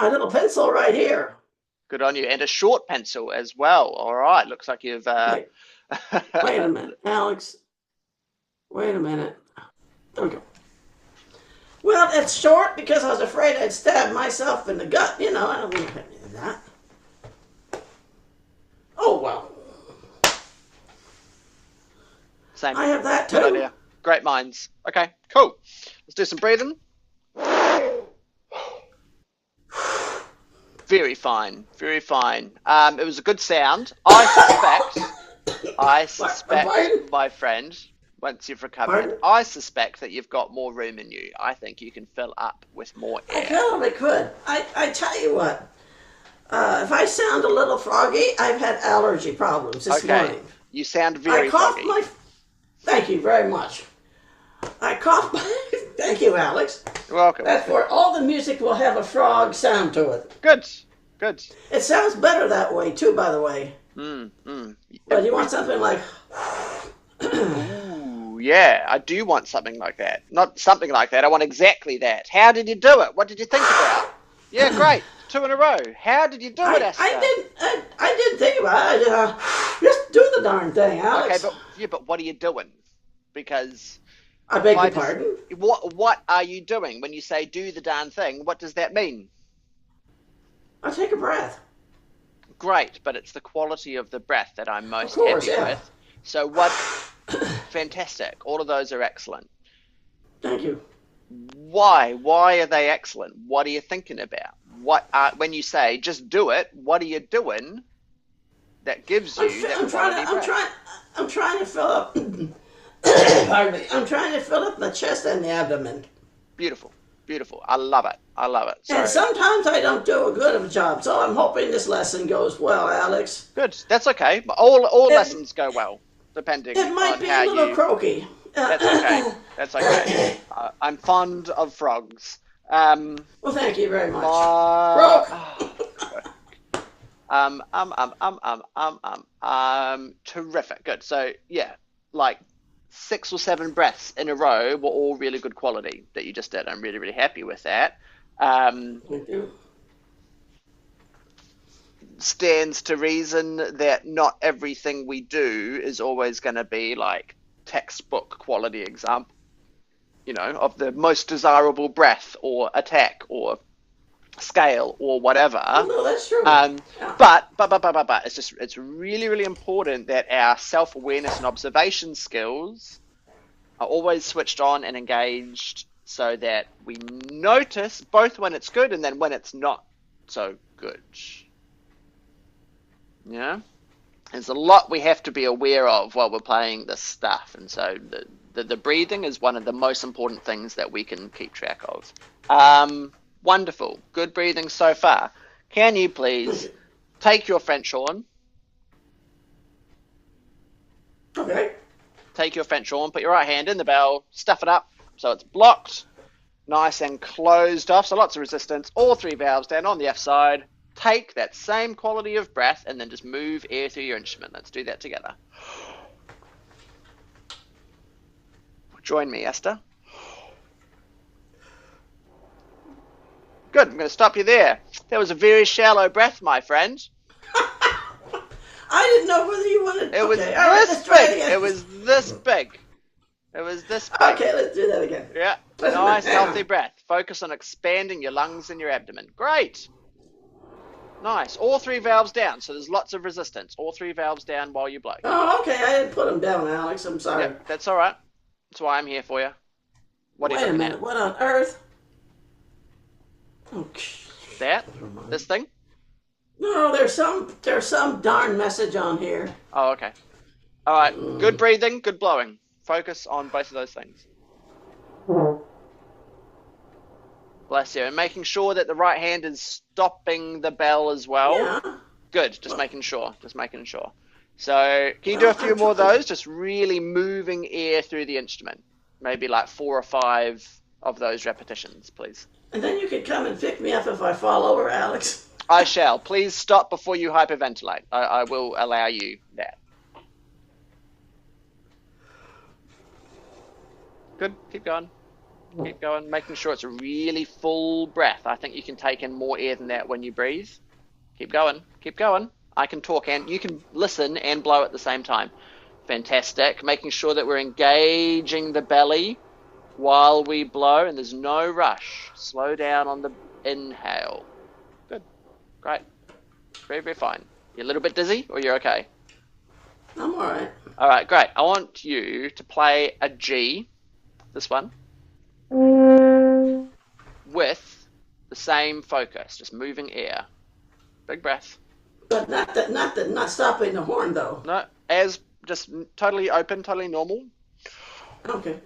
my little pencil right here. Good on you. And a short pencil as well. All right. Looks like you've Wait, wait a minute, Alex. Wait a minute. There we go. Well, it's short because I was afraid I'd stab myself in the gut. You know, I don't want to have any of that. Oh, well. Same. I have that too. Good idea. Great minds. Okay, cool. Let's do some breathing. Very fine. Very fine. It was a good sound. I suspect, my friend, once you've recovered, I suspect that you've got more room in you. I think you can fill up with more air. I probably could. I tell you what. If I sound a little froggy, I've had allergy problems this morning. You sound very froggy. Thank you very much. I coughed Thank you, Alex. You're welcome. That's where all the music will have a frog sound to it. Good. Good. It sounds better that way, too, by the way. But you want something like... Ooh, yeah, I do want something like that. Not something like that. I want exactly that. How did you do it? What did you think about? Yeah, great. 2 in a row. How did you do it, Esther? I didn't think about it. Just do the darn thing, Alex. Okay, but what are you doing? Because... I beg your pardon? What are you doing? When you say do the darn thing, what does that mean? I take a breath. Great, but it's the quality of the breath that I'm most happy with. So what... Fantastic. All of those are excellent. Thank you. Why? Why are they excellent? What are you thinking about? When you say just do it, what are you doing that gives you that quality breath? I'm trying to fill up... Pardon me. I'm trying to fill up the chest and the abdomen. Beautiful. Beautiful. I love it. I love it. Sorry. And sometimes I don't do a good of a job, so I'm hoping this lesson goes well, Alex. Good. That's okay. All lessons go well, depending on how you... It might be a little croaky. That's okay. That's okay. I'm fond of frogs. Well, thank you very much. Terrific. Good. So, yeah, like 6 or 7 breaths in a row were all really good quality that you just did. I'm really, really happy with that. Thank you. Stands to reason that not everything we do is always going to be like textbook quality example, of the most desirable breath or attack or scale or whatever. No, that's true. But it's really, really important that our self-awareness and observation skills are always switched on and engaged so that we notice both when it's good and then when it's not so good. Yeah, there's a lot we have to be aware of while we're playing this stuff, and so the breathing is one of the most important things that we can keep track of. Wonderful. Good breathing so far. Can you please take your French horn? Okay. Take your French horn, put your right hand in the bell, stuff it up so it's blocked, nice and closed off, so lots of resistance. All 3 valves down on the F side. Take that same quality of breath and then just move air through your instrument. Let's do that together. Join me, Esther. Good, I'm going to stop you there. That was a very shallow breath, my friend. I didn't know whether you wanted... It was this big. It was this big. It was this big. Okay, let's do that again. Yeah, nice, healthy breath. Focus on expanding your lungs and your abdomen. Great. Nice. All 3 valves down, so there's lots of resistance. All 3 valves down while you blow. Oh, okay. I didn't put them down, Alex. I'm sorry. Yeah, that's all right. That's why I'm here for you. What are you looking at? What on earth? Okay. That? This thing? No, there's some darn message on here. Oh, okay. All right. Good breathing, good blowing. Focus on both of those things. Bless you. And making sure that the right hand is stopping the bell as well. Yeah. Good. Just making sure. Just making sure. So can you do a few more of those? Just really moving air through the instrument. Maybe like 4 or 5 of those repetitions, please. And then you could come and pick me up if I fall over, Alex. I shall. Please stop before you hyperventilate. I will allow you that. Good. Keep going. Keep going, making sure it's a really full breath. I think you can take in more air than that when you breathe. Keep going, keep going. I can talk and you can listen and blow at the same time. Fantastic. Making sure that we're engaging the belly while we blow, and there's no rush. Slow down on the inhale. Good. Great. Very, very fine. You a little bit dizzy, or you're okay? I'm all right. All right, great. I want you to play a G, this one, with the same focus, just moving air. Big breath. But not stopping the horn though. No, as just totally open, totally normal. Okay.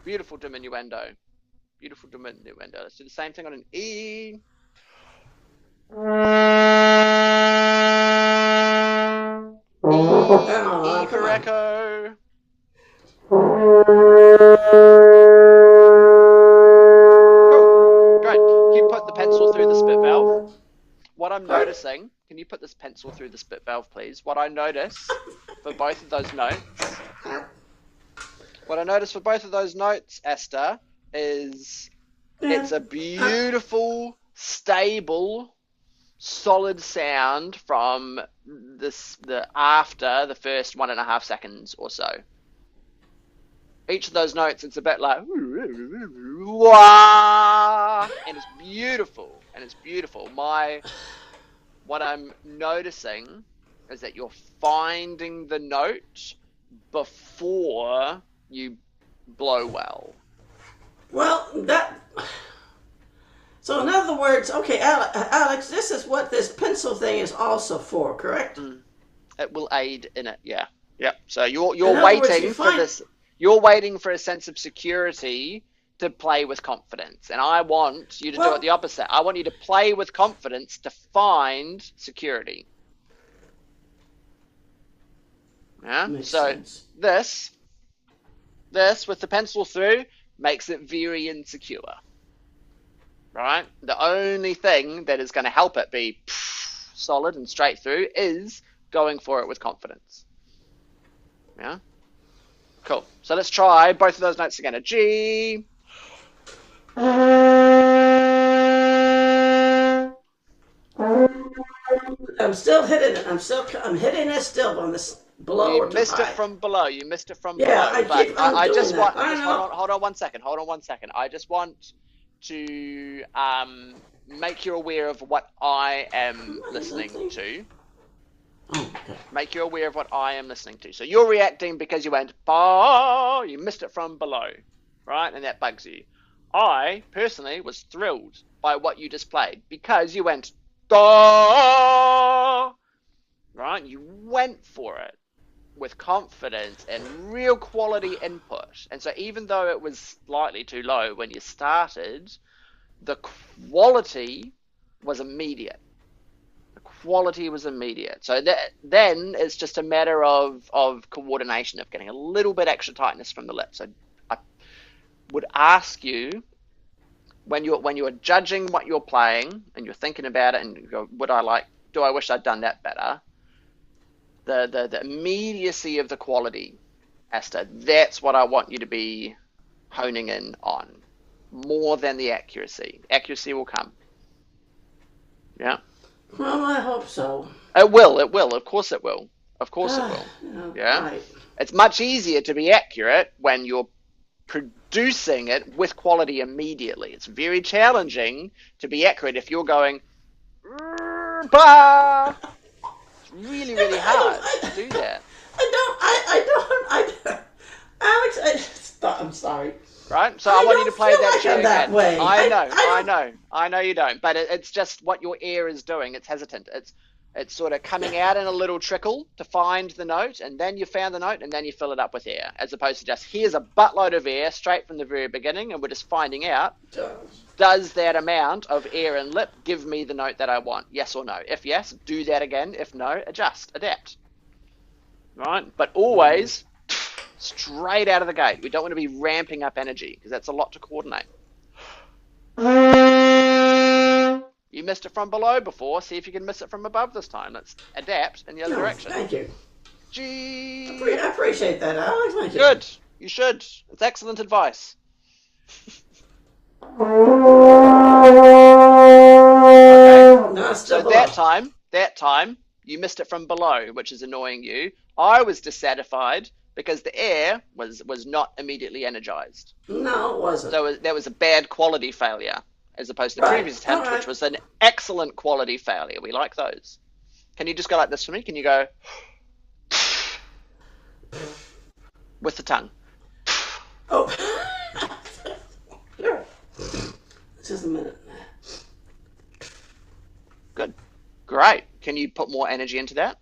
Beautiful diminuendo. Beautiful diminuendo. Let's do the same thing on an E. E for echo. Cool. Great. Can you put the pencil through the spit valve? What I'm noticing, can you put this pencil through the spit valve, please? What I notice for both of those notes, Esther, is it's a beautiful, stable, solid sound from after the first 1.5 seconds or so. Each of those notes, it's a bit like wah, and it's beautiful, What I'm noticing is that you're finding the note before you blow well. Well, so in other words, okay, Alex, this is what this pencil thing is also for, correct? It will aid in it, yeah. Yep. So you're waiting for a sense of security to play with confidence. And I want you to do it the opposite. I want you to play with confidence to find security. Yeah. So sense. This with the pencil through makes it very insecure. Right? The only thing that is going to help it be solid and straight through is going for it with confidence. Yeah? Cool. So let's try both of those notes again. A G. I'm still hitting it. I'm hitting it still on this below. You missed it from below. You missed it from below. I just want. Hold on one second. I just want to make you aware of what I am listening to. Oh, okay. Make you aware of what I am listening to. So you're reacting because you went, bah, you missed it from below, right? And that bugs you. I, personally, was thrilled by what you just played because you went, da, right? You went for it with confidence and real quality input. And so even though it was slightly too low when you started, the quality was immediate. So then it's just a matter of coordination, of getting a little bit extra tightness from the lips. So I would ask you, when you're judging what you're playing and you're thinking about it and you go, do I wish I'd done that better? The immediacy of the quality, Esther, that's what I want you to be honing in on, more than the accuracy. Accuracy will come. Yeah. Well, I hope so. It will. Of course it will. Yeah. Right. It's much easier to be accurate when you're producing it with quality immediately. It's very challenging to be accurate if you're going, bah. It's really, really hard to do that. I don't. Alex, I'm sorry. Right? So I want you to play that again. That way. I know you don't. But it's just what your ear is doing. It's hesitant. It's sort of coming out in a little trickle to find the note, and then you found the note, and then you fill it up with air, as opposed to just, here's a buttload of air straight from the very beginning, and we're just finding out, does that amount of air and lip give me the note that I want? Yes or no? If yes, do that again. If no, adjust, adapt. Right? But always straight out of the gate. We don't want to be ramping up energy, because that's a lot to coordinate. You missed it from below before. See if you can miss it from above this time. Let's adapt in the other No, direction. thank you. G. I appreciate that, Alex. Thank you. Good. You should. It's excellent advice. Okay. No, it's So still that below. time, you missed it from below, which is annoying you. I was dissatisfied because the air was not immediately energized. No, it wasn't. So that was a bad quality failure, as opposed to the Right. previous All attempt, which right. was an excellent quality failure. We like those. Can you just go like this for me? Can you go with the tongue? Oh. Here. Just a minute. Good. Great. Can you put more energy into that?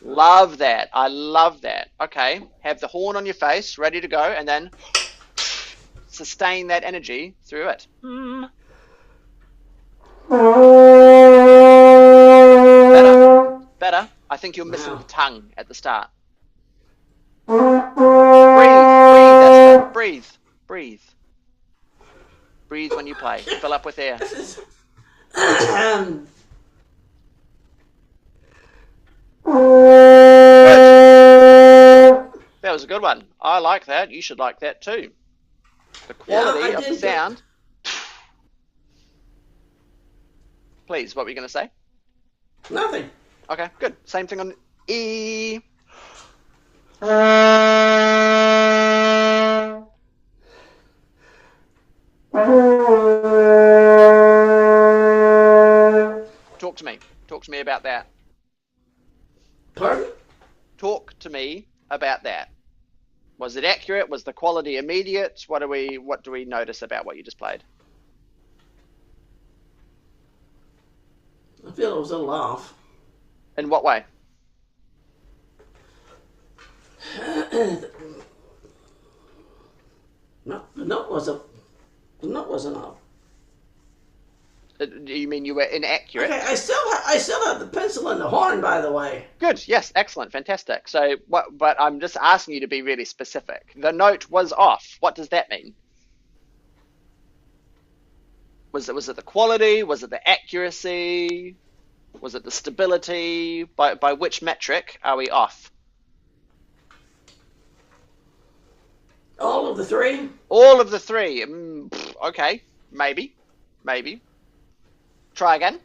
Love that. I love that. Okay. Have the horn on your face, ready to go, and then sustain that energy through it. Better. Better. I think you're missing the Wow. tongue at the start. Breathe, Esther. Breathe. Breathe. Breathe when you play. Fill up with air. This is. Um, Good. That was a good one. I like that. You should like that too. The yeah, quality I of the did. sound. Please, what were you going to say? Nothing. Okay, good. Same thing on E. Talk to me. Talk to me about that. Pardon? Talk to me about that. Was it accurate? Was the quality immediate? What do we notice about what you just played? I feel it was a little off. In what way? No, the note wasn't. The note wasn't off. You mean you were inaccurate? Okay, I still have the pencil and the horn, by the way. Good. Yes. Excellent. Fantastic. So, what? But I'm just asking you to be really specific. The note was off. What does that mean? Was it the quality? Was it the accuracy? Was it the stability? By which metric are we off? All of the three. All of the three. Okay. Maybe. Try again.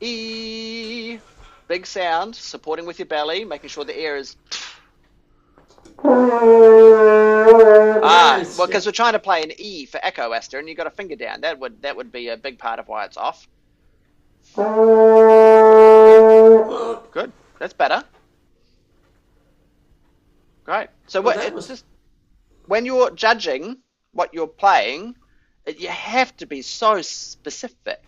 E. Big sound, supporting with your belly, making sure the air is. Well, because we're trying to play an E for echo, Esther, and you got a finger down. That would be a big part of why it's off. Good. That's better. Great. So it's just when you're judging what you're playing, you have to be so specific.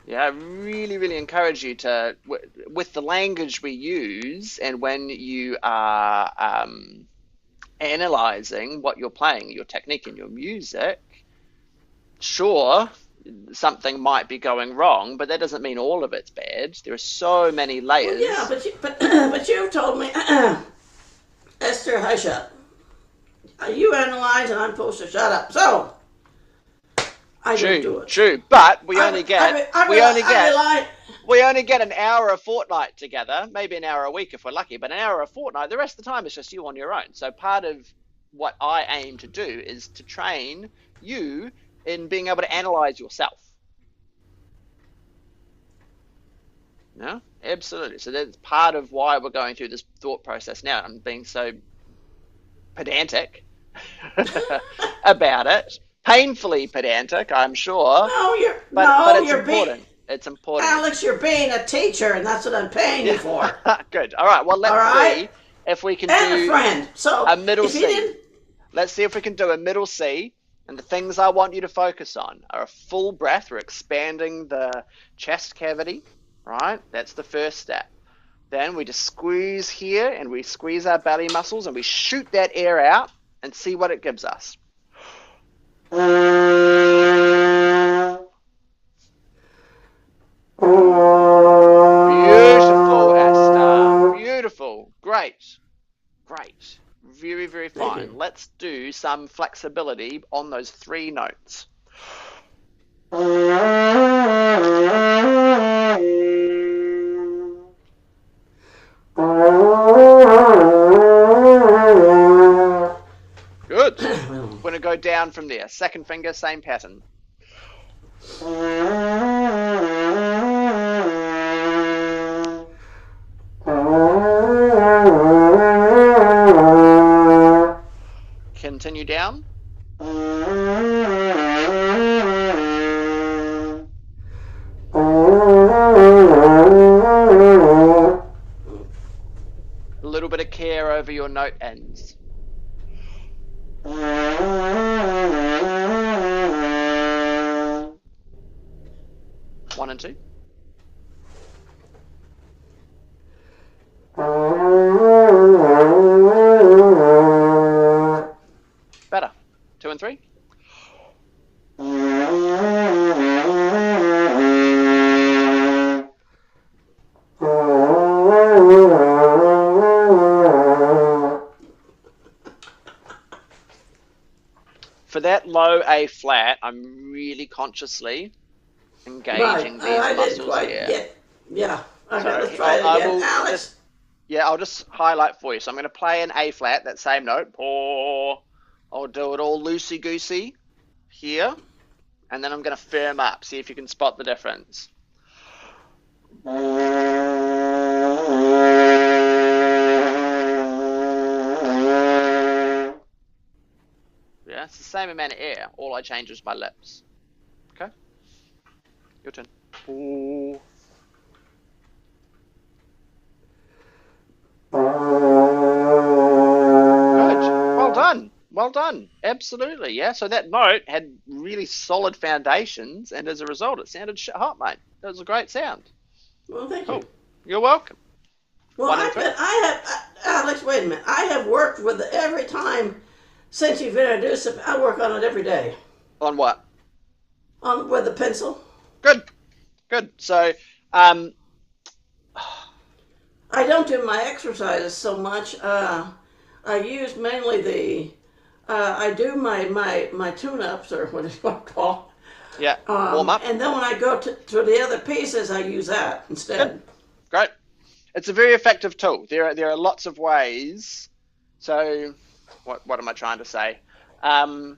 Yeah, I really, really encourage you to, with the language we use, and when you are analyzing what you're playing, your technique and your music, sure, something might be going wrong, but that doesn't mean all of it's bad. There are so many layers. Well, yeah, but you told me, Esther, hush up. You analyze, and I'm supposed to shut up. So I didn't do it. True, but we only get an hour a fortnight together, maybe an hour a week if we're lucky, but an hour a fortnight. The rest of the time is just you on your own. So part of what I aim to do is to train you in being able to analyze yourself. No, absolutely. So that's part of why we're going through this thought process now. I'm being so pedantic about it. Painfully pedantic, I'm sure. But it's important. It's important. Alex, you're being a teacher, and that's what I'm paying you for. Good. All right. Well, let's see if we can and do a friend. So a middle C. Let's see if we can do a middle C. And the things I want you to focus on are a full breath. We're expanding the chest cavity, right? That's the first step. Then we just squeeze here, and we squeeze our belly muscles, and we shoot that air out and see what it gives us. Beautiful, Esther. Beautiful. Great. Very, very fine. let's do some flexibility on those three notes. Good. We're going to go down from there. Second finger, same pattern. Continue down. A little bit of care over your note ends. One and two. Better. Two and three. For that low A flat, I'm really consciously engaging these I muscles didn't quite here. get. Yeah. Okay, So let's try it again, Alex. just, yeah, I'll just highlight for you. So I'm going to play an A flat, that same note, or I'll do it all loosey goosey here, and then I'm going to firm up. See if you can spot the difference. Yeah, it's the same amount of air. All I change is my lips. Okay, your turn. Ooh. Good. Well done. Well done. Absolutely. Yeah. So that note had really solid foundations, and as a result, it sounded shit hot, mate. That was a great sound. Well, thank Cool. you. You're welcome. Well, One and three. Alex, wait a minute. I have worked with it every time since you've introduced it. I work on it every day. On what? With the pencil. Good. Good. So, I don't do my exercises so much. I use mainly I do my tune-ups, or what it's called. yeah, warm up. And then when I go to the other pieces, I use that instead. Good. Great. It's a very effective tool. There are lots of ways. So, what am I trying to say? When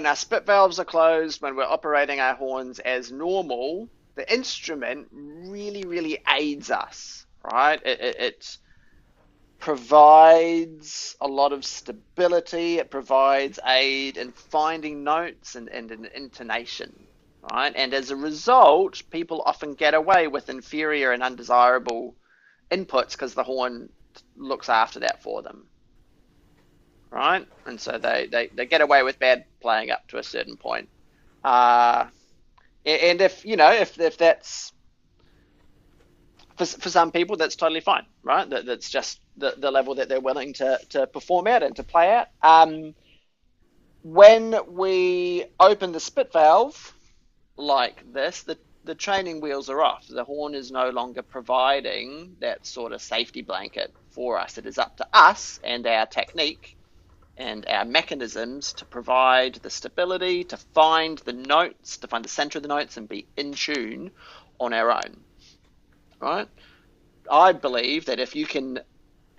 our spit valves are closed, when we're operating our horns as normal, the instrument really aids us, right? It provides a lot of stability. It provides aid in finding notes and an intonation, right? And as a result, people often get away with inferior and undesirable inputs because the horn looks after that for them, right? And so they get away with bad playing up to a certain point. And if that's for some people, that's totally fine, right? That's just the level that they're willing to perform at and to play at. When we open the spit valve like this, the training wheels are off. The horn is no longer providing that sort of safety blanket for us. It is up to us and our technique and our mechanisms to provide the stability, to find the notes, to find the center of the notes and be in tune on our own, right? I believe that if you can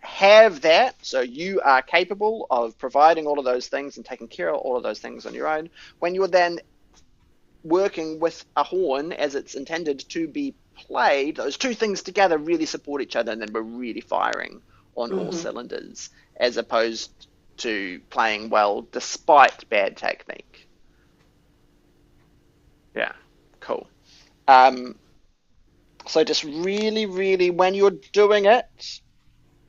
have that, so you are capable of providing all of those things and taking care of all of those things on your own, when you're then working with a horn as it's intended to be played, those two things together really support each other, and then we're really firing on all cylinders, as opposed to playing well despite bad technique. Yeah, cool. So just really, when you're doing it,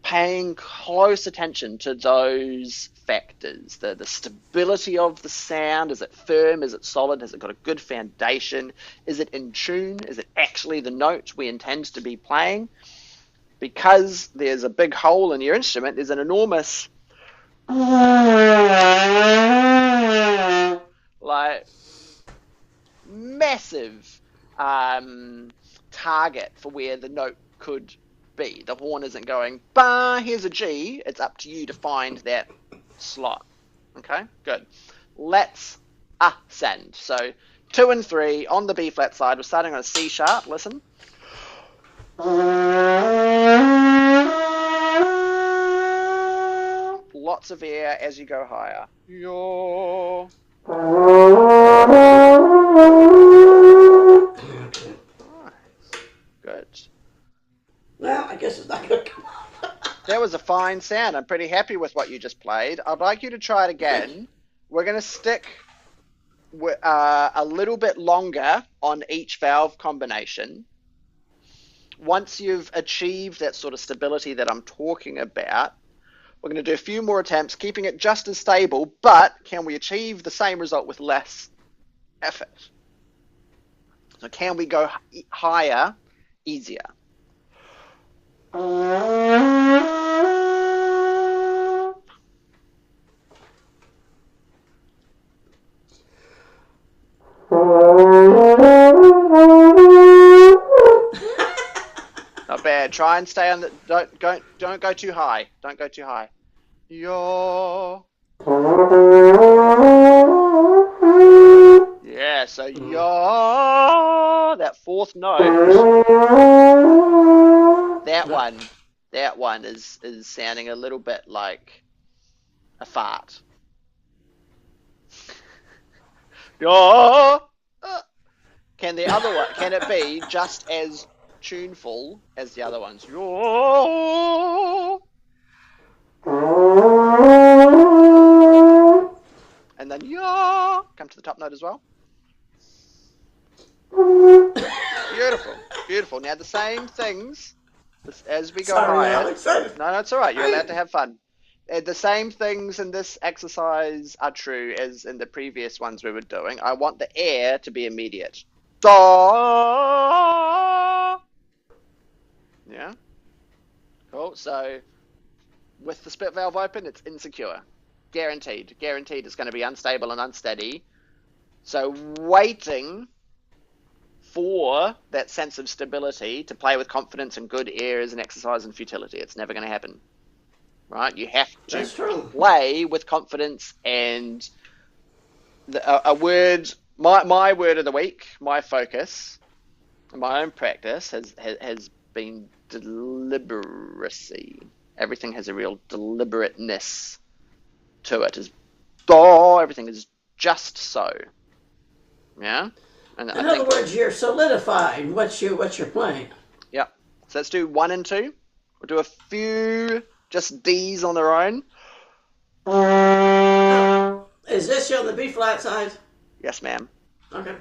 paying close attention to those factors, the stability of the sound. Is it firm? Is it solid? Has it got a good foundation? Is it in tune? Is it actually the note we intend to be playing? Because there's a big hole in your instrument, there's an enormous like massive target for where the note could be. The horn isn't going, bah, here's a G. It's up to you to find that slot. Okay, good. Let's ascend. So 2 and 3 on the B flat side. We're starting on a C sharp. Listen. Lots of air as you go higher. Yo. Nice. Good. Well, I guess it's not going to come up. That was a fine sound. I'm pretty happy with what you just played. I'd like you to try it again. We're going to stick a little bit longer on each valve combination. Once you've achieved that sort of stability that I'm talking about, we're going to do a few more attempts, keeping it just as stable, but can we achieve the same result with less effort? So can we go higher, easier? Not bad. Try and stay on the. Don't go too high. Don't go too high. Yo. Yeah. So yo. That fourth note. That one is sounding a little bit like a fart. Yo. Can the other one? Can it be just as tuneful as the other ones? Yo. And then yo. Come to the top note as well. Beautiful, beautiful. Now the same things as we go higher. Alex. No, it's all right. You're allowed to have fun. The same things in this exercise are true as in the previous ones we were doing. I want the air to be immediate. Da. Yeah. Cool. So with the split valve open, it's insecure. Guaranteed. Guaranteed it's going to be unstable and unsteady. So waiting for that sense of stability to play with confidence and good air is an exercise in futility. It's never going to happen. Right? You have to play with confidence and a word. My word of the week, my focus, my own practice has been deliberacy. Everything has a real deliberateness to it. Everything is just so. Yeah. And in other words, you're solidifying what you're playing. Yep. So let's do 1 and 2. We'll do a few just D's on their own. Is this on the B flat side? Yes, ma'am. Okay.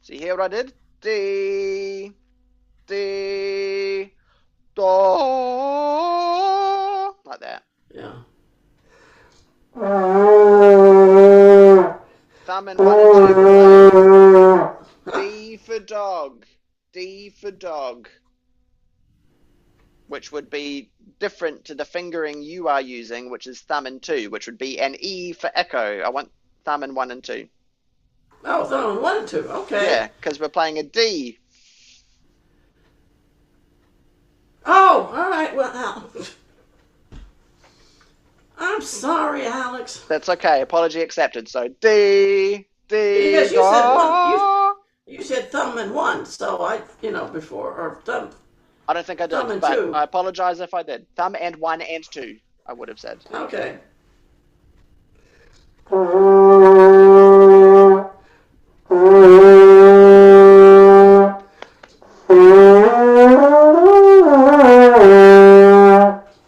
So you hear what I did? D, D, do, like that. Yeah. Thumb and 1 and 2. D for dog. D for dog. Which would be different to the fingering you are using, which is thumb and 2, which would be an E for echo. I want thumb and 1 and 2. Oh, thumb and 1 and 2. Okay. Yeah, because we're playing a D. Oh, all right. Well, now, I'm sorry, Alex. That's okay. Apology accepted. So D, D. Because you said one. You said thumb and 1, so before or thumb. I don't think I did, Thumb and but 2. I apologize if I did. Thumb and 1 and 2, I would have said. Okay.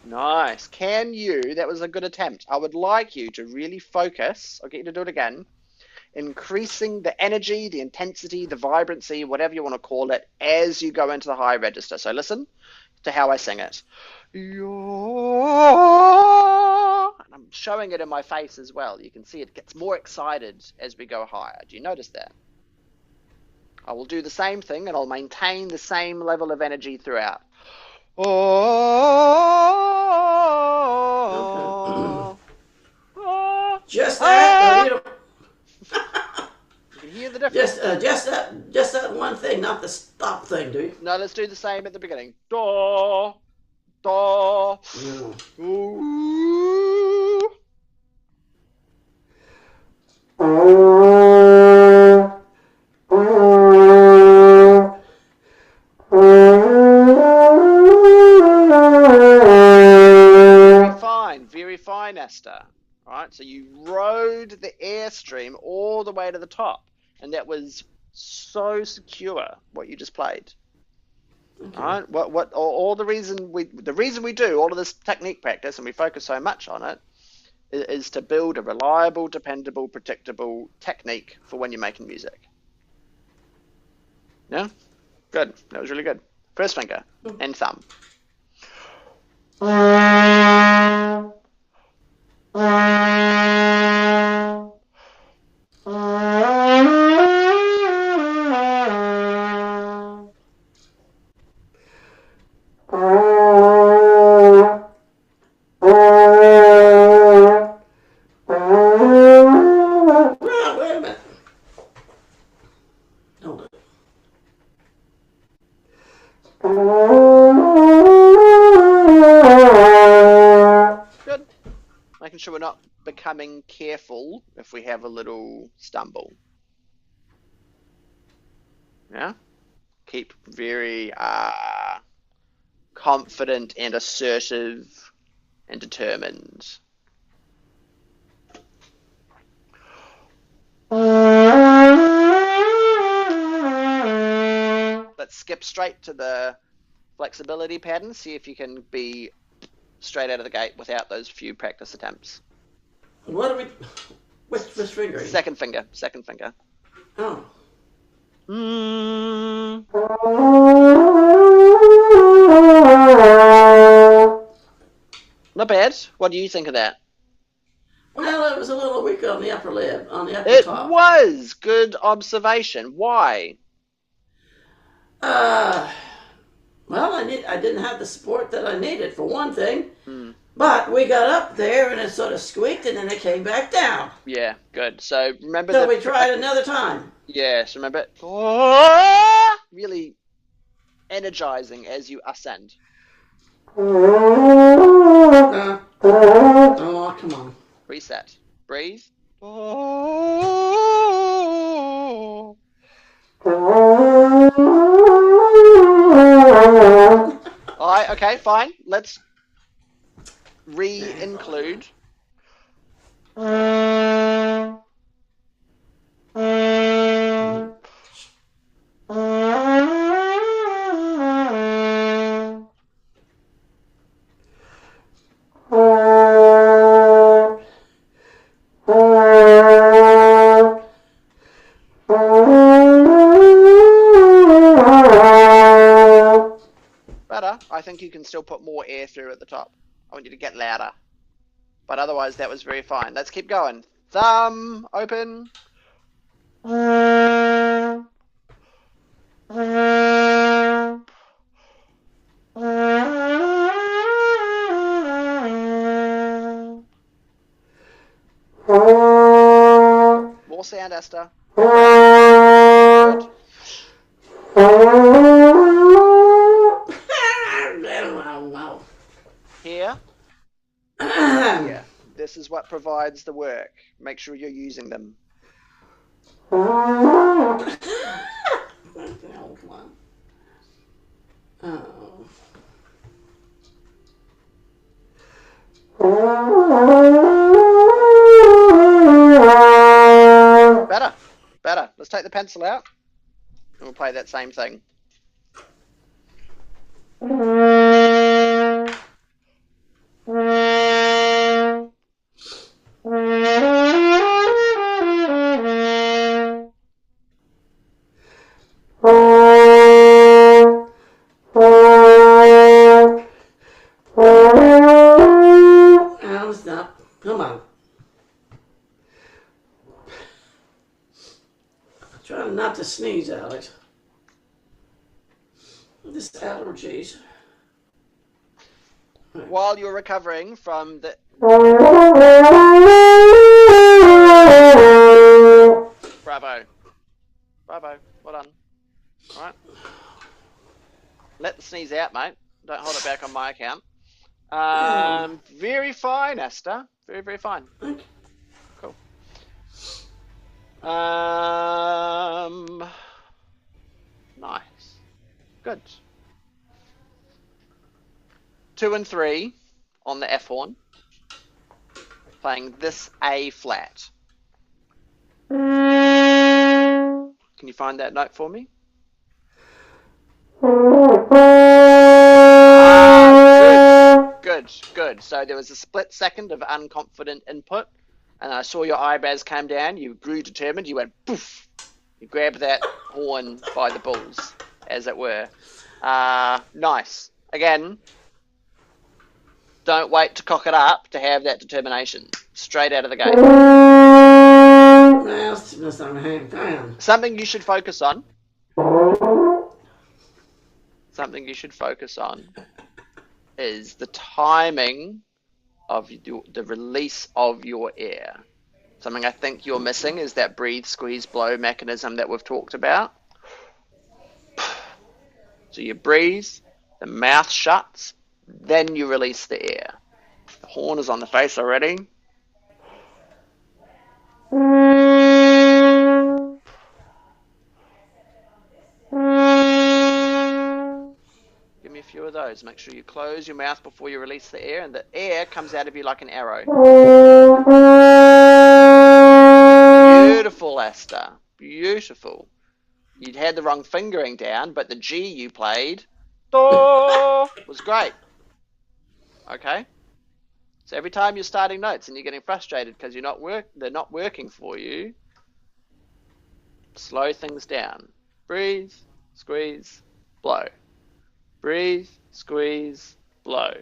Nice. Can you, that was a good attempt. I would like you to really focus, I'll get you to do it again, increasing the energy, the intensity, the vibrancy, whatever you want to call it, as you go into the high register. So listen to how I sing it. And I'm showing it in my face as well. You can see it gets more excited as we go higher. Do you notice that? I will do the same thing and I'll maintain the same level of energy throughout. Just that, you can hear the difference. just that one thing, not the stop thing, do you? No, let's do the same at the beginning. Do, do, No. ooh. Very fine, Esther. All right, so you rode the airstream all the way to the top, and that was so secure. What you just played. Okay. All right, all the reason we do all of this technique practice and we focus so much on it is to build a reliable, dependable, predictable technique for when you're making music. Yeah, good. That was really good. First finger and thumb. Well, wait a minute. Hold it. Good. Making sure we're not becoming careful if we have a little stumble. Yeah? Keep very confident and assertive and determined. Let's skip straight to the flexibility pattern. See if you can be straight out of the gate without those few practice attempts. What are we? Which finger? Second finger. Second finger. Oh. Not bad. What do you think of that? Well, it was a little weak on the upper lip, on the upper It top. was. Good observation. Why? Well, I didn't have the support that I needed for one thing. But we got up there and it sort of squeaked and then it came back down. Yeah, good. So remember So we tried another time. Yes, remember really energizing as you ascend. Oh, come on. Reset. Breathe. Alright, okay, fine. Let's re-include. Better. I think you can still put more air through at the top. I want you to get louder. But otherwise, that was very fine. Let's keep going. Thumb open. More sound, Esther. Good. Here. Yeah. This is what provides the work. Make sure you're using them. Oh, come on. Oh. Better. Better. Let's take the pencil out. And we'll play that same thing. Now stop. Come on. Trying not to sneeze, Alex. This allergies. While you're recovering from the... Bravo. Bravo. Well done. sneeze out, mate. Don't hold it back on my account. Yeah. Very fine, Esther. Very, very fine. Okay. Cool. Um, nice. Good. 2 and 3 on the F horn. Playing this A flat. Can you find that note for me? Good. So there was a split second of unconfident input, and I saw your eyebrows come down. You grew determined. You went poof. You grabbed that horn by the balls, as it were. Nice. Again, don't wait to cock it up to have that determination. Straight out of the gate. Something you should focus on. Something you should focus on is the timing of the release of your air. Something I think you're missing is that breathe, squeeze, blow mechanism that we've talked about. So you breathe, the mouth shuts, then you release the air. The horn is on the face already. Give me a few of those. Make sure you close your mouth before you release the air, and the air comes out of you like an arrow. Beautiful, Esther. Beautiful. You'd had the wrong fingering down, but the G you played was great. Okay? So every time you're starting notes and you're getting frustrated because they're not working for you, slow things down. Breathe, squeeze, blow. Breathe, squeeze, blow.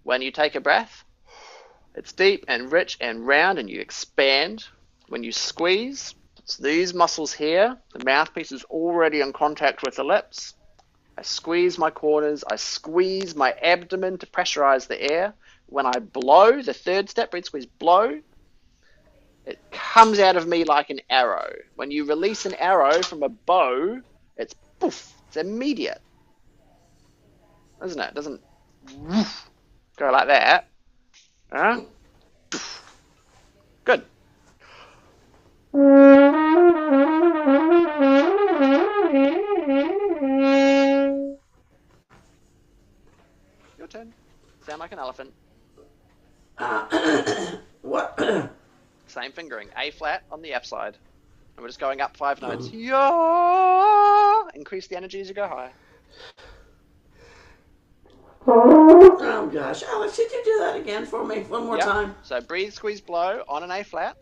When you take a breath, it's deep and rich and round and you expand. When you squeeze, it's these muscles here. The mouthpiece is already in contact with the lips. I squeeze my corners. I squeeze my abdomen to pressurize the air. When I blow, the third step, breathe, squeeze, blow, it comes out of me like an arrow. When you release an arrow from a bow, it's poof. It's immediate. Isn't it? It doesn't go like that. Huh? Good. Your turn. Sound like an elephant. What? Same fingering. A flat on the F side. And we're just going up 5 notes. Yeah. Increase the energy as you go higher. Oh gosh, Alex, could you do that again for me one more time? So breathe, squeeze, blow on an A flat.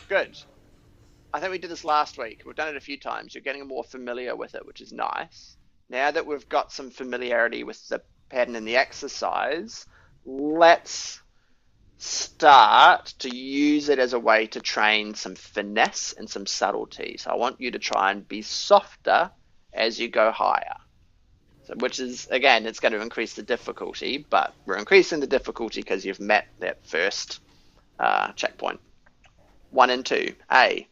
Good. I think we did this last week. We've done it a few times. You're getting more familiar with it, which is nice. Now that we've got some familiarity with the pattern and the exercise, let's start to use it as a way to train some finesse and some subtlety. So I want you to try and be softer as you go higher. So, which is, again, it's going to increase the difficulty, but we're increasing the difficulty because you've met that first checkpoint. 1 and 2. A.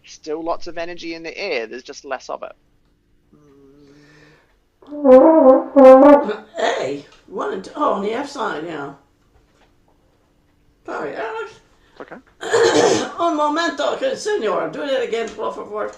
Still lots of energy in the air. There's just less of it. A. 1 and 2. Oh, on the F side, yeah. Sorry, Alex. Okay. Un momento, senor. Do it again, por favor.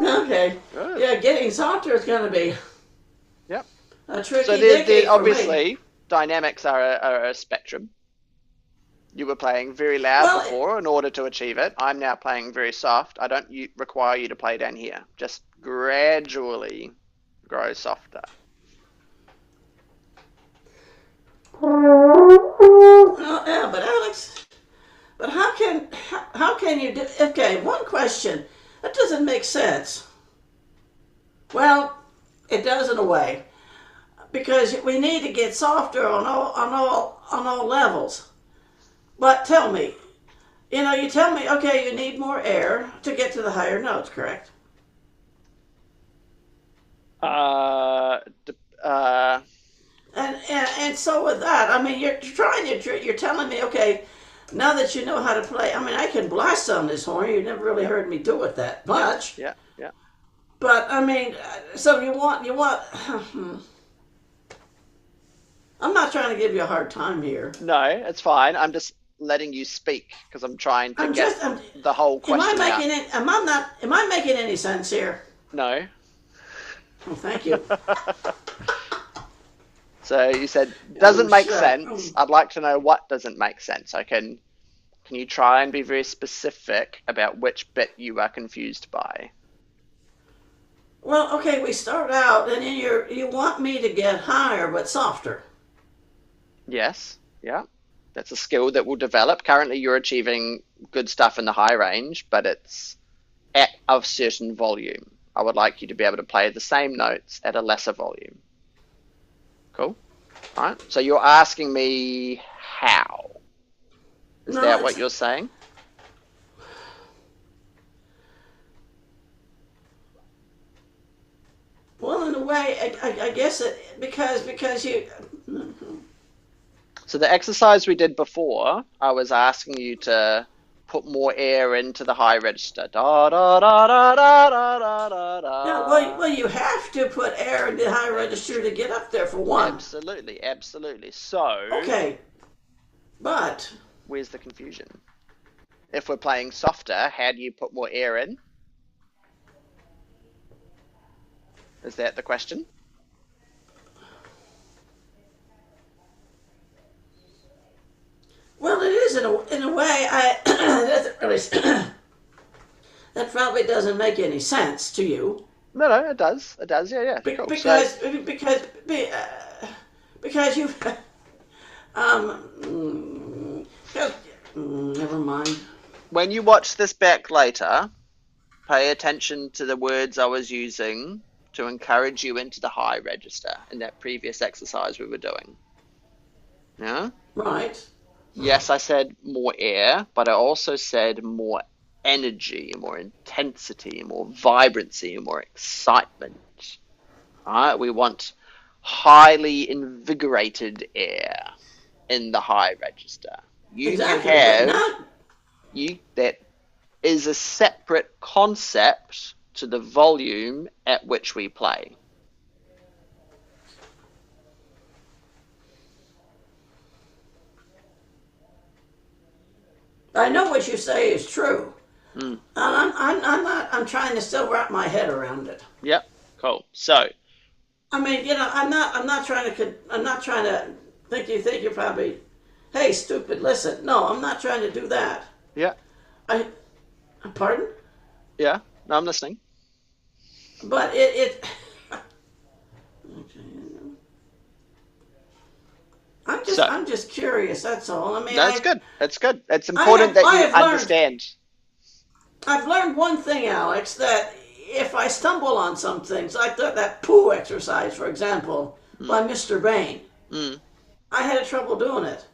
Okay. Good. Yeah, getting softer is going to be Yep. a tricky So decade obviously, dynamics are a spectrum. You were playing very loud before in order to achieve it. I'm now playing very soft. I don't require you to play down here. Just gradually grow softer. Well, yeah, but Alex, but how can you do? Okay, one question. That doesn't make sense. Well, it does in a way because we need to get softer on all levels. But tell me, you tell me, okay, you need more air to get to the higher notes, correct? Uh, uh, And so with that, I mean, you're telling me, okay, now that you know how to play, I mean, I can blast on this horn. You never really yeah, heard me do it that yeah, much, yeah, yeah. but I mean, so you want. I'm not trying to give you a hard time here. No, it's fine. I'm just letting you speak because I'm trying to I'm get just. I'm, the whole am I question out. making it? Am I not? Am I making any sense here? No. Well, thank you. So you said Oh doesn't make shit. sense. I'd like to know what doesn't make sense. Can you try and be very specific about which bit you are confused by? Well, okay, we start out, and then you want me to get higher but softer. Yes, yeah. That's a skill that will develop. Currently you're achieving good stuff in the high range, but it's at a certain volume. I would like you to be able to play the same notes at a lesser volume. Cool? All right. So you're asking me how? Is No, that what it's you're saying? well, in a way, I guess it because you. So the exercise we did before, I was asking you to put more air into the high register. Da da da da da da da da Yeah, well, da. you have to put air in the high register to get up there for one. Absolutely, absolutely. So, Okay, but where's the confusion? If we're playing softer, how do you put more air in? Is that the question? well, it is in a way. I that doesn't really that probably doesn't make any sense to you No, no, it does. It does. Yeah, yeah. Be- Cool. So, because because be- because you because, never mind. when you watch this back later, pay attention to the words I was using to encourage you into the high register in that previous exercise we were doing. Yeah? Right. Yes, I said more air, but I also said more energy, more intensity, more vibrancy, more excitement. All right? We want highly invigorated air in the high register. You can Exactly. But have now you that is a separate concept to the volume at which we play. I know what you say is true. Mm. And I'm not. I'm trying to still wrap my head around it. Yep. Cool. So, I mean, I'm not trying to. I'm not trying to think you think you're probably. Hey, stupid! Listen. No, I'm not trying to do that. yeah, I. Pardon. yeah. No, I'm listening. But it. I'm just. So, I'm just curious. That's all. I mean, no, it's good. It's good. It's I important have. that I you have learned. understand. I've learned one thing, Alex. That if I stumble on some things, like that poo exercise, for example, Mm, by Mr. Bain, mm, I had trouble doing it.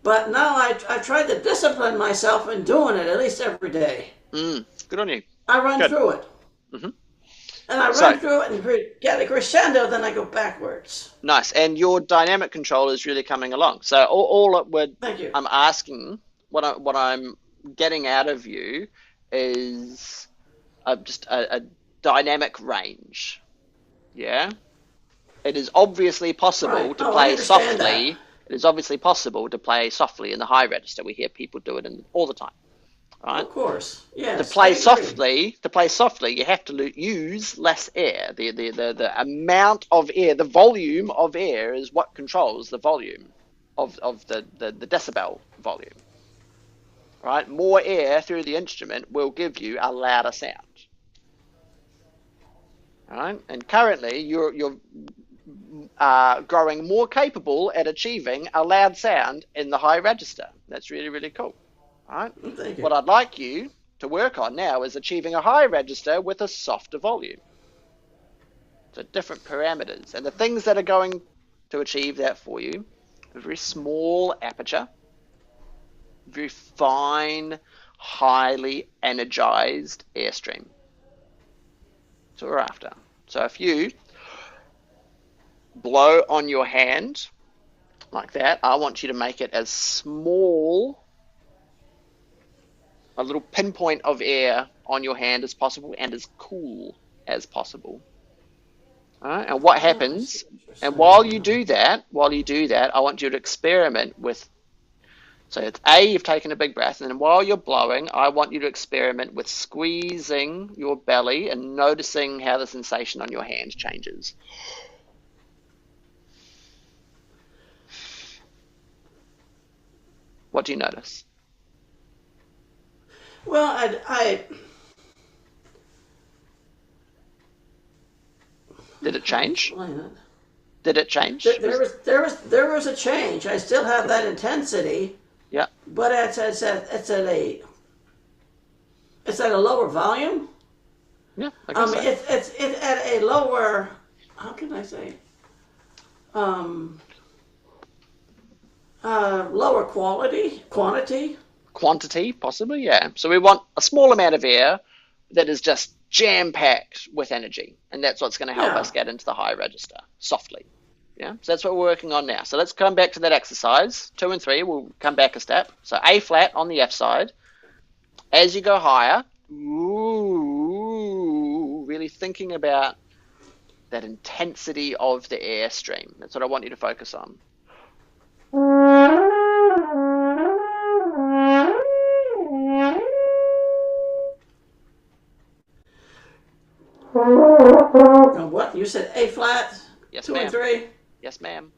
But now I tried to discipline myself in doing it at least every day. good on you. I run Good. through it. Hmm. And I So, run through it and get a crescendo, then I go backwards. nice. And your dynamic control is really coming along. So, all it would Thank you. I'm asking, what I'm getting out of you is just a dynamic range. Yeah. It is obviously Right. possible to Oh, I play understand that. softly. It is obviously possible to play softly in the high register. We hear people do it all the time. Oh, Right? of course. To Yes, I play agree. softly, you have to use less air. The amount of air, the volume of air, is what controls the volume of the decibel volume. Right? More air through the instrument will give you a louder sound. Right? And currently, you're growing more capable at achieving a loud sound in the high register. That's really, really cool. All right. Thank you. What I'd like you to work on now is achieving a high register with a softer volume. So different parameters. And the things that are going to achieve that for you, a very small aperture, very fine, highly energized airstream. So we're after. So if you blow on your hand like that, I want you to make it as small, a little pinpoint of air on your hand as possible and as cool as possible. All right? And what happens, and while you do that, I want you to experiment with, so it's A, you've taken a big breath, and then while you're blowing, I want you to experiment with squeezing your belly and noticing how the sensation on your hand changes. What do you notice? Well, Did it change? explain it. Did it change? There was a change. I still have that intensity, Yeah. but it's at a lower volume. Yeah, I guess so. It's at a lower. How can I say? Um, lower quantity. Quantity, possibly, yeah. So we want a small amount of air that is just jam-packed with energy, and that's what's going to help us get into the high register softly. Yeah, so that's what we're working on now. So let's come back to that exercise. 2 and 3, we'll come back a step. So A flat on the F side. As you go higher, really thinking about that intensity of the airstream. That's what I want you to focus on. What you said? A flat. Yes, 2 and ma'am. 3. Yes, ma'am.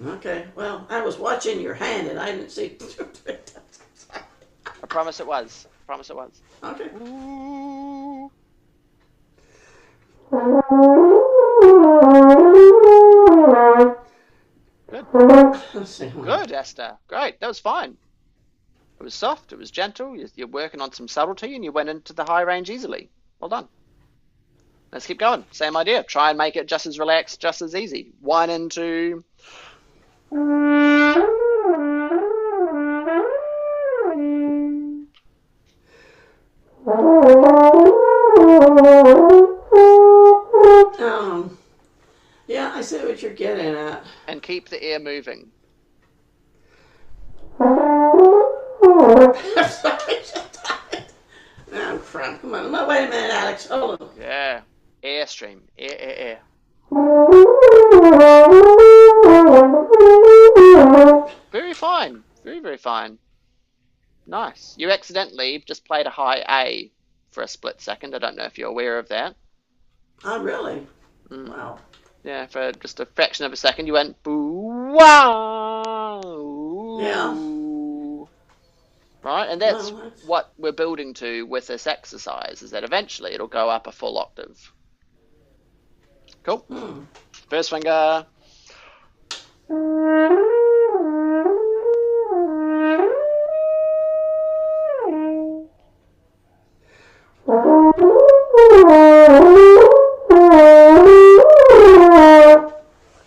Okay. Well, I was watching your hand and I didn't see. I promise it was. I promise it was. Okay. Good. Let's see. Good, Esther. Great. That was fine. It was soft. It was gentle. You're working on some subtlety, and you went into the high range easily. Well done. Let's keep going. Same idea. Try and make it just as relaxed, just as easy. 1 and 2. Yeah, I see what you're getting at. And keep the air moving. I'm sorry. I'm crying. Come on. Wait a minute, Alex. Hold on. Yeah. Airstream. Air. Very fine. Very, very fine. Nice. You accidentally just played a high A for a split second. I don't know if you're aware of that. Oh, really? Wow. Yeah, for just a fraction of a second, you went boo wow. Yeah. Right, and that's Well, what we're building to with this exercise, is that eventually it'll go up a full octave. Cool. First finger.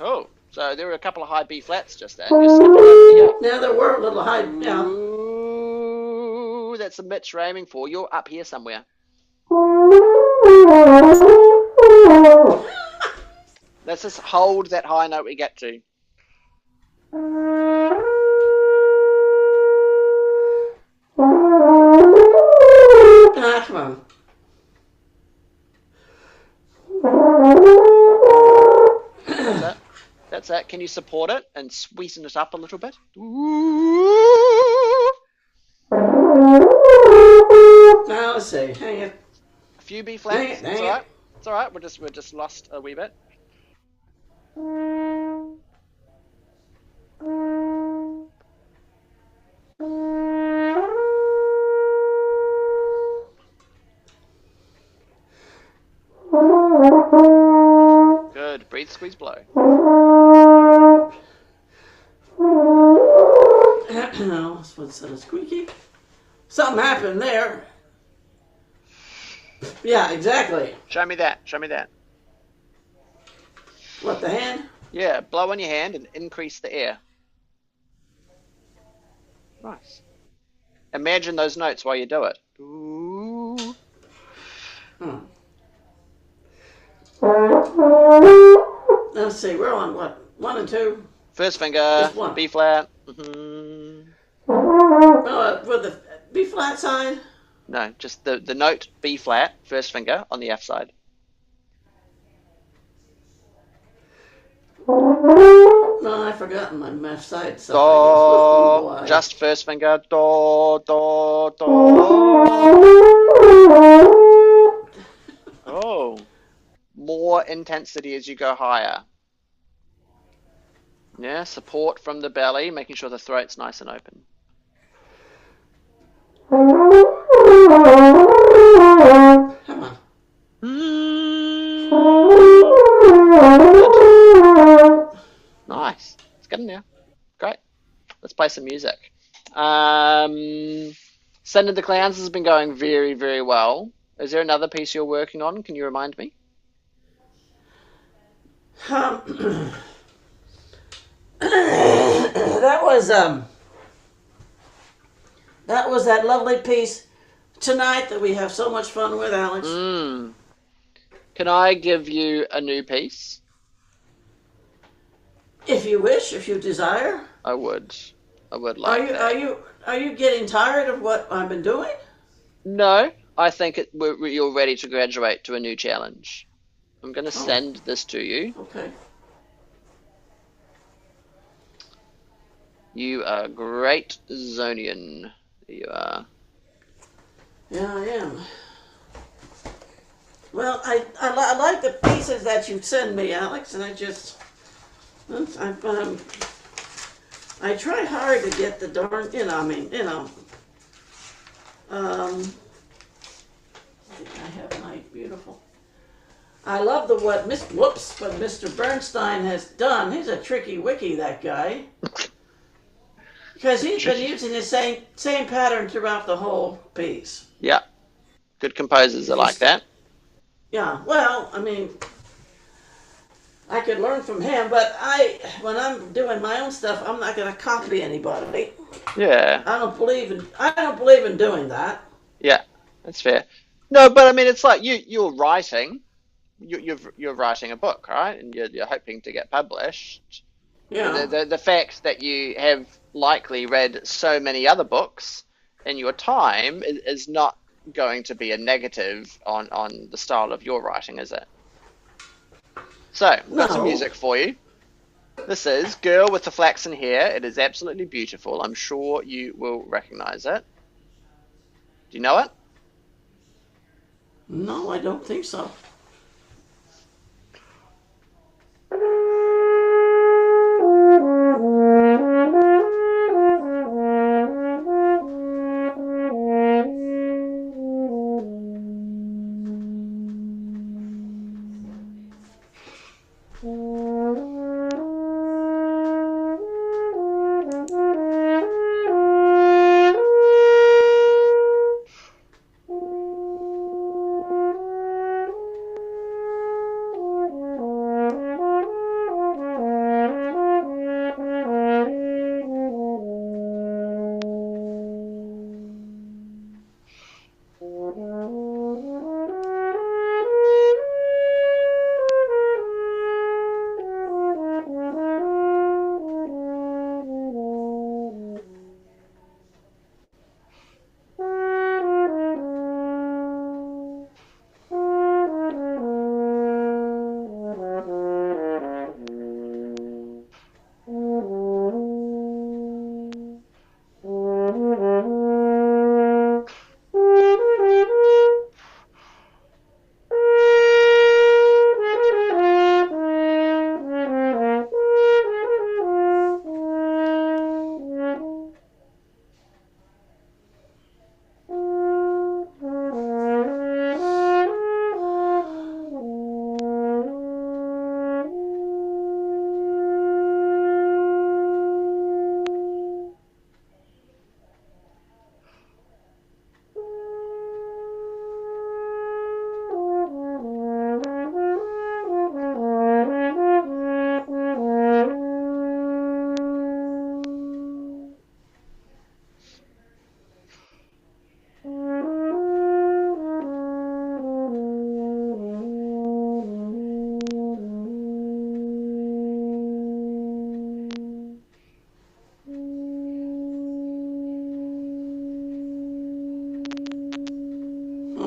Oh, so there were a couple of high B flats just then. You're slipping over here. Now there were a little high. Yeah. Ooh, that's the Mitch you're aiming for. You're up here somewhere. Let's just hold that high note we get to. Ah, come on. That's it. Can you support it and sweeten it up a little bit? Now let's see. Hang it. A few B flats. It's all right. It's all right. We're just lost a wee bit. Good. Breathe, squeeze, blow. What's that, a squeaky? Something happened there. Yeah, exactly. Show me that. Show me that. What, the hand? Yeah, blow on your hand and increase the air. Nice. Imagine those notes while you do it. Ooh. Hmm. Let's see, we're on what? 1 and 2? First finger, Just 1. B flat. Mm-hmm. With the B flat side? No, just the note B flat, first finger on the F side. No, I've forgotten my left side stuff, I guess. Do, just first finger. Do, do, do. Oh, more intensity as you go higher. Yeah, support from the belly, making sure the throat's nice and open. Come on. Nice. It's good now. Great. Let's play some music. Send of the Clowns has been going very, very well. Is there another piece you're working on? Can you remind me? That was that lovely piece tonight that we have so much fun with, Alex. Can I give you a new piece? If you wish, if you desire. I would. I would like that. Are you getting tired of what I've been doing? No, I think you're ready to graduate to a new challenge. I'm going to send this to you. Okay. You are great, Zonian. You are. Yeah, I am. Well, I like the pieces that you send me, Alex, and I try hard to get the darn, I have my beautiful. I love what Mr. Bernstein has done. He's a tricky wiki, that guy. Because he's been using the same pattern throughout the whole piece. Yeah. Good composers are like that. Yeah, well, I mean, I could learn from him, but when I'm doing my own stuff, I'm not going to copy anybody. Yeah. I don't believe in doing that. Yeah, that's fair. No, but I mean, it's like you're writing. You're writing a book, right? And you're hoping to get published. Yeah. The fact that you have likely read so many other books in your time is not going to be a negative on the style of your writing, is it? So, I've got some music for you. This is Girl with the Flaxen Hair. It is absolutely beautiful. I'm sure you will recognize it. Do you know it? No, I don't think so.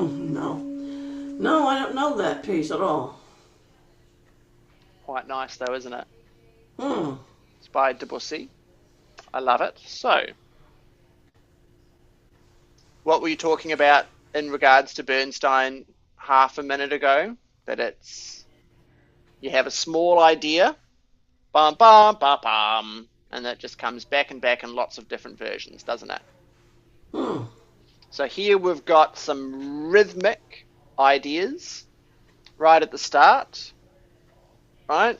No. No, I don't know that piece at all. Quite nice though, isn't it? Hmm. It's by Debussy. I love it. So, what were you talking about in regards to Bernstein half a minute ago? That it's you have a small idea, bum bum bum bum, and that just comes back and back in lots of different versions, doesn't it? Hmm. So here we've got some rhythmic ideas right at the start, right?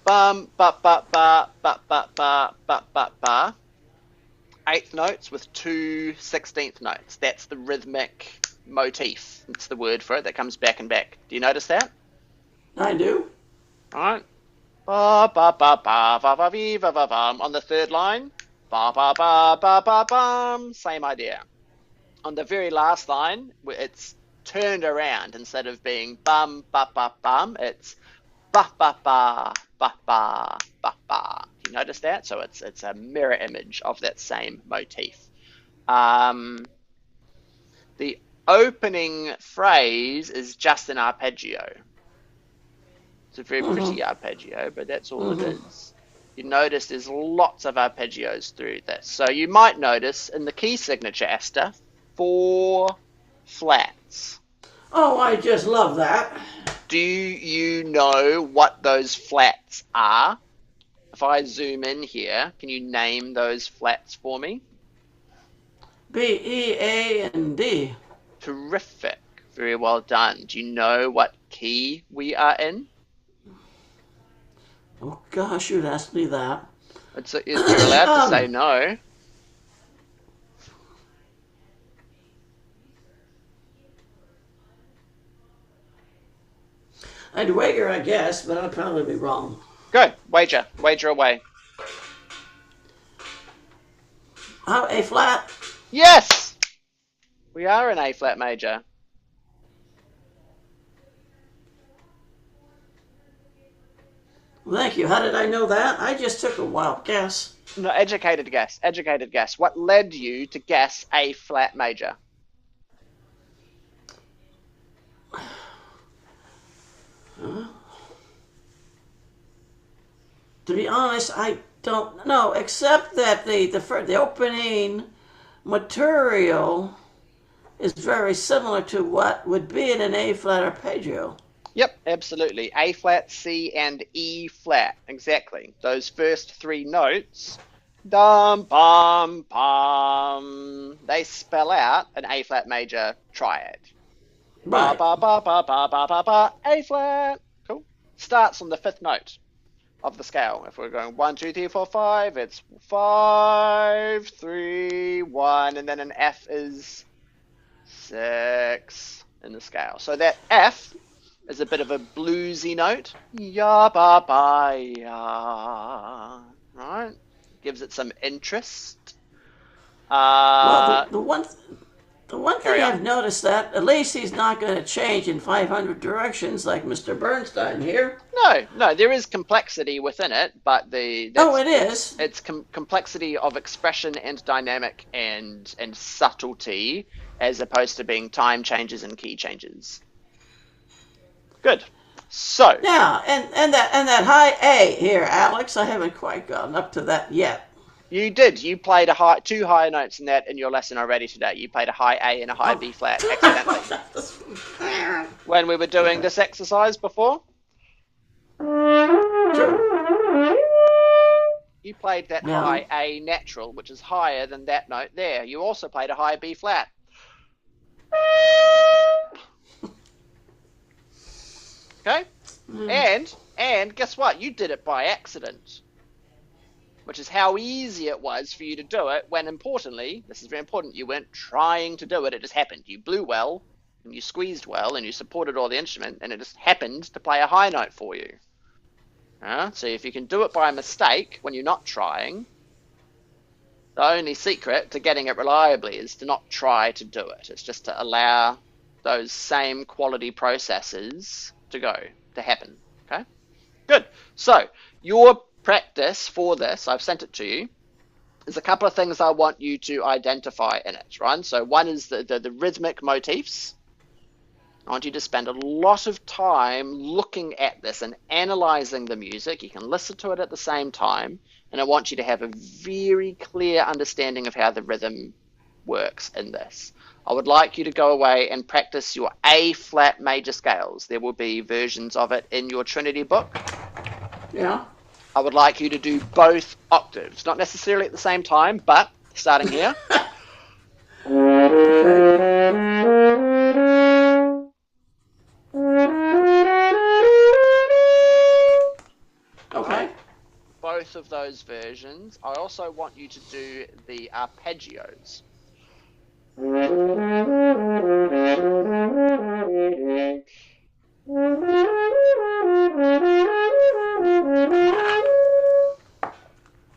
Bum ba ba ba ba ba ba ba ba ba. Eighth notes with two 16th notes. That's the rhythmic motif. That's the word for it that comes back and back. Do you notice that? I do. All right. Ba ba ba ba ba ba ba ba ba bum. On the third line, ba ba ba ba ba bum. Same idea. On the very last line, it's turned around. Instead of being bum ba ba bum, it's ba ba ba ba ba ba ba. Do you notice that? So it's a mirror image of that same motif. Um, the opening phrase is just an arpeggio. It's a very Mm-hmm. pretty arpeggio, but that's all it Mm-hmm. is. You notice there's lots of arpeggios through this. So you might notice in the key signature, Esther, four flats. Oh, I just love that. Do you know what those flats are? If I zoom in here, can you name those flats for me? B, E, A, and D. Terrific. Very well done. Do you know what key we are in? Oh gosh, you'd ask me that. You're allowed to say um, no. I'd wager, I guess, but I'd probably be wrong. Go, wager. Wager away. How A flat? Yes! We are in A flat major. Thank you. How did I know that? I just took a wild guess. No, educated guess. Educated guess. What led you to guess A flat major? Huh? To be honest, I don't know, except that the opening material is very similar to what would be in an A flat arpeggio. Yep, absolutely. A flat, C, and E flat. Exactly. Those first three notes, dum, bum, bum, they spell out an A flat major triad. Ba, Right. ba, ba, ba, ba, ba, ba, ba, A flat. Cool. Starts on the fifth note of the scale. If we're going 1, 2, 3, 4, 5, it's 5, 3, 1, and then an F is 6 in the scale. So that F is a bit of a bluesy note. Ya ba ba ya. Right? Gives it some interest. Well, Uh, the one Carry thing on. I've noticed that at least he's not going to change in 500 directions like Mr. Bernstein here. No, no, there is complexity within it, but Oh, it is. it's complexity of expression and dynamic and subtlety, as opposed to being time changes and key changes. Good. So Yeah, and that high A here, Alex. I haven't quite gotten up to that yet. you did. You played two higher notes in that in your lesson already today. You played a high A and a high Oh. B flat accidentally when we were doing Okay. this exercise before. Sure. You played that Yeah. high A natural, which is higher than that note there. You also played a high B flat. Okay? And guess what? You did it by accident, which is how easy it was for you to do it when, importantly, this is very important, you weren't trying to do it, it just happened. You blew well, and you squeezed well, and you supported all the instrument, and it just happened to play a high note for you. So if you can do it by mistake when you're not trying, the only secret to getting it reliably is to not try to do it. It's just to allow those same quality processes to happen. Okay? Good. So your practice for this, I've sent it to you. there's a couple of things I want you to identify in it, right? So one is the rhythmic motifs. I want you to spend a lot of time looking at this and analyzing the music. You can listen to it at the same time, and I want you to have a very clear understanding of how the rhythm works in this. I would like you to go away and practice your A flat major scales. There will be versions of it in your Trinity book. Yeah. I would like you to do both octaves, not necessarily at the same time, but starting here. Okay. Right? Both of those versions. I also want you to do the arpeggios.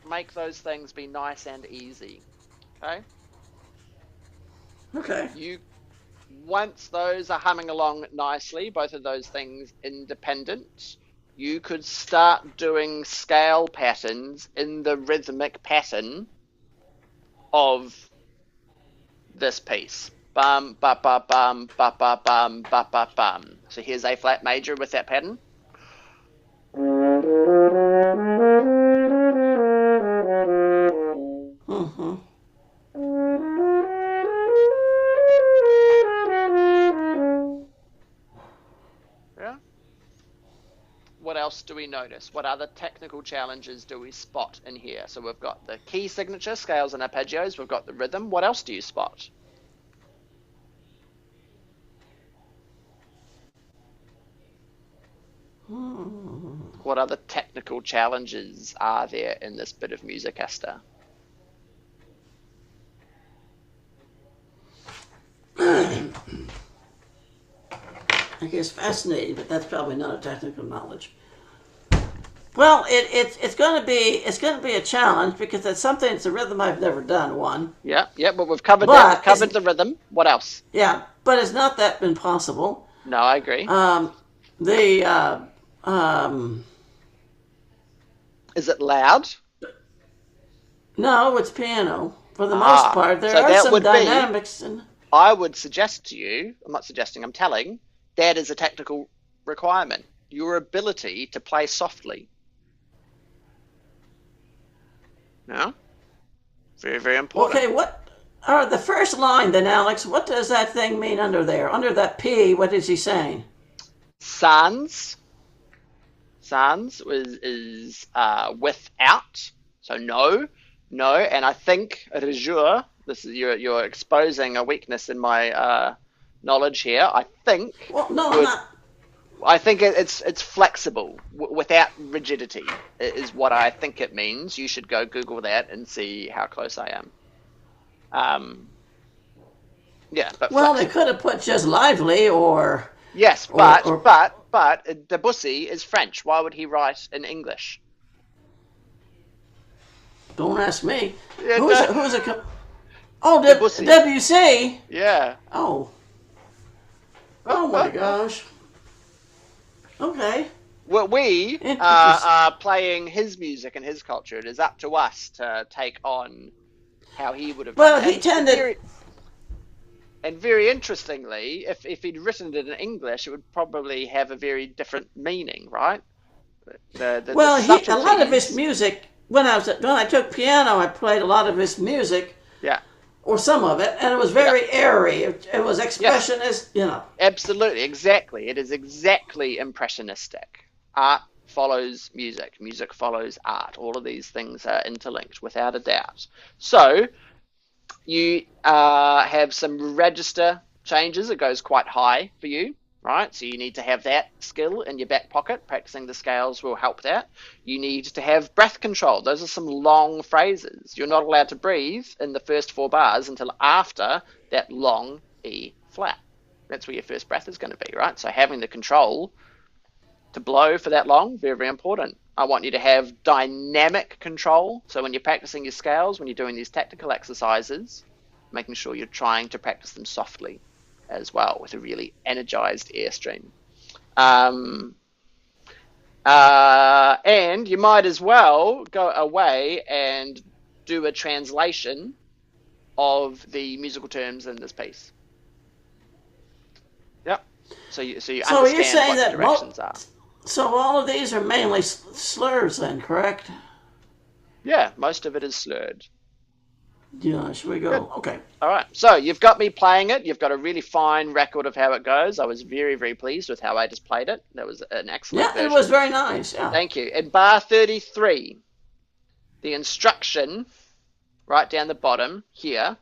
Make those things be nice and easy. Okay? Okay. You once those are humming along nicely, both of those things independent, you could start doing scale patterns in the rhythmic pattern of this piece. Bum, ba ba bum, ba ba bum, ba ba bum. So here's A flat major with that pattern. Mm-hmm. Yeah. What else do we notice? What other technical challenges do we spot in here? So we've got the key signature, scales and arpeggios. We've got the rhythm. What else do you spot? What other technical challenges are there in this bit of music, Esther? I guess fascinating, but that's probably not a technical knowledge. Well, it's going to be a challenge because it's something. It's a rhythm I've never done. One, Yeah, yeah, but we've covered that. We've but covered the rhythm. What else? yeah, but it's not that impossible. No, I agree. The Is it loud? no, it's piano for the most part. There So are that some would be, dynamics, and I would suggest to you, I'm not suggesting, I'm telling, that is a technical requirement. Your ability to play softly. No? Very, very important. okay, what are the first line then, Alex? What does that thing mean under there? Under that P, what is he saying? Sans. Sans is without. So no, no. And I think rejure, this is you're exposing a weakness in my knowledge here. I think Well, no, I'm would not. I think it's flexible without rigidity is what I think it means. You should go Google that and see how close I am. Yeah, but Well, they flexible. could have put just lively or Yes, or but or Debussy is French. Why would he write in English? don't ask me. Yeah, Who's a oh Debussy. WC. Yeah. Oh, oh my gosh. Okay. Well, we Interesting. are playing his music and his culture. It is up to us to take on how he would have done Well, it. he tended. And very interestingly, if he'd written it in English, it would probably have a very different meaning, right? The Well, he a lot of his subtleties. music when I took piano, I played a lot of his music Yeah, or some of it, and it was yeah, very airy. It was yeah. expressionist, you know. Absolutely, exactly. It is exactly impressionistic. Art follows music, music follows art. All of these things are interlinked without a doubt. So you have some register changes. It goes quite high for you, right? So you need to have that skill in your back pocket. Practicing the scales will help that. You need to have breath control. Those are some long phrases. You're not allowed to breathe in the first four bars until after that long E flat. That's where your first breath is going to be, right? So having the control to blow for that long, very, very important. I want you to have dynamic control. So when you're practicing your scales, when you're doing these tactical exercises, making sure you're trying to practice them softly as well with a really energized airstream. And you might as well go away and do a translation of the musical terms in this piece. Yep. So you So you're understand saying what the that directions are. so all of these are mainly slurs then, correct? Yeah, most of it is slurred. Yeah, should we Good. go? Okay. All right. So you've got me playing it. You've got a really fine record of how it goes. I was very, very pleased with how I just played it. That was an excellent Yeah, it was version. very nice. Yeah. Thank you. In bar 33, the instruction right down the bottom here,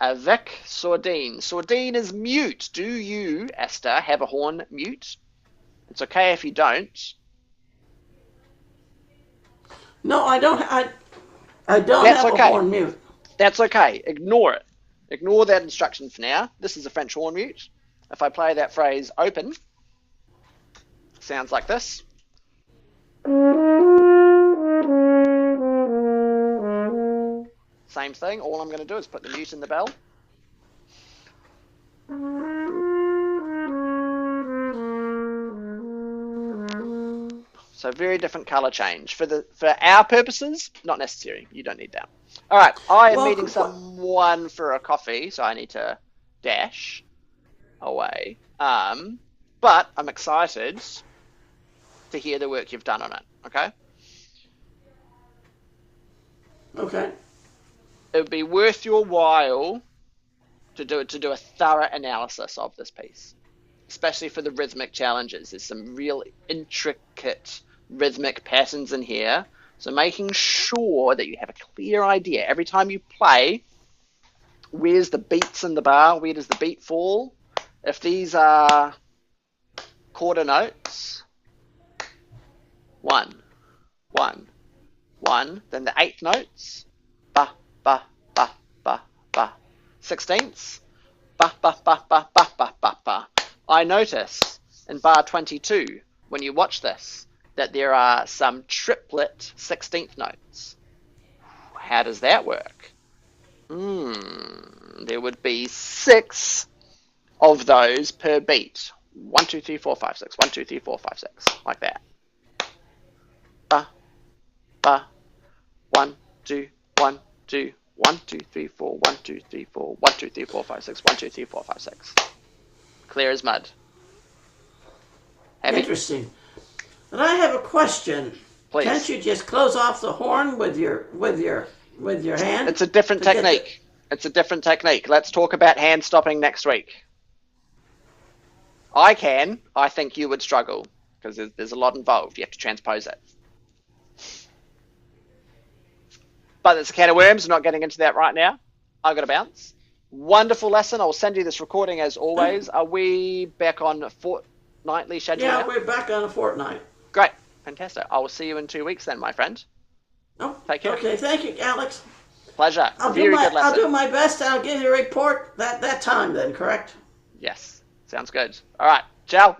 avec sourdine. Sourdine is mute. Do you, Esther, have a horn mute? It's okay if you don't. No, I don't. I don't That's have a okay. horn mute. That's okay. Ignore it. Ignore that instruction for now. This is a French horn mute. If I play that phrase open, sounds like this. Same thing. All I'm going to do is put the mute in the bell. So very different color change. For our purposes, not necessary. You don't need that. All right. I am meeting someone for a coffee, so I need to dash away. But I'm excited to hear the work you've done on it. Okay. Okay. It would be worth your while to do a thorough analysis of this piece, especially for the rhythmic challenges. There's some real intricate rhythmic patterns in here, so making sure that you have a clear idea every time you play. Where's the beats in the bar? Where does the beat fall? If these are quarter notes, 1, 1, 1, then the eighth notes, ba, ba, ba, ba, ba. 16ths, ba, ba, ba, ba, ba, ba, ba, ba. I notice in bar 22, when you watch this, that there are some triplet 16th notes. How does that work? There would be 6 of those per beat. 1, 2, 3, 4, 5, 6. 1, 2, 3, 4, 5, 6. Like that. Ba, ba. 1, 2, 1, 2. 1, 2, 3, 4. 1, 2, 3, 4. 1, 2, 3, 4, 5, 6. 1, 2, 3, 4, 5, 6. Clear as mud. Happy? Interesting. And I have a question. Please. Can't you just close off the horn with your hand? It's a different technique. It's a different technique. Let's talk about hand stopping next week. I can. I think you would struggle because there's a lot involved. You have to transpose it. But it's a can of worms. I'm not getting into that right now. I've got to bounce. Wonderful lesson. I'll send you this recording as always. Are we back on fortnightly schedule? Yeah, now? we're back on a fortnight. Great. Fantastic. I will see you in 2 weeks then, my friend. Oh, take care. Okay, thank you, Alex. Pleasure. Very good lesson. I'll do my best. I'll give you a report that time then, correct? Yes. Sounds good. All right. Ciao.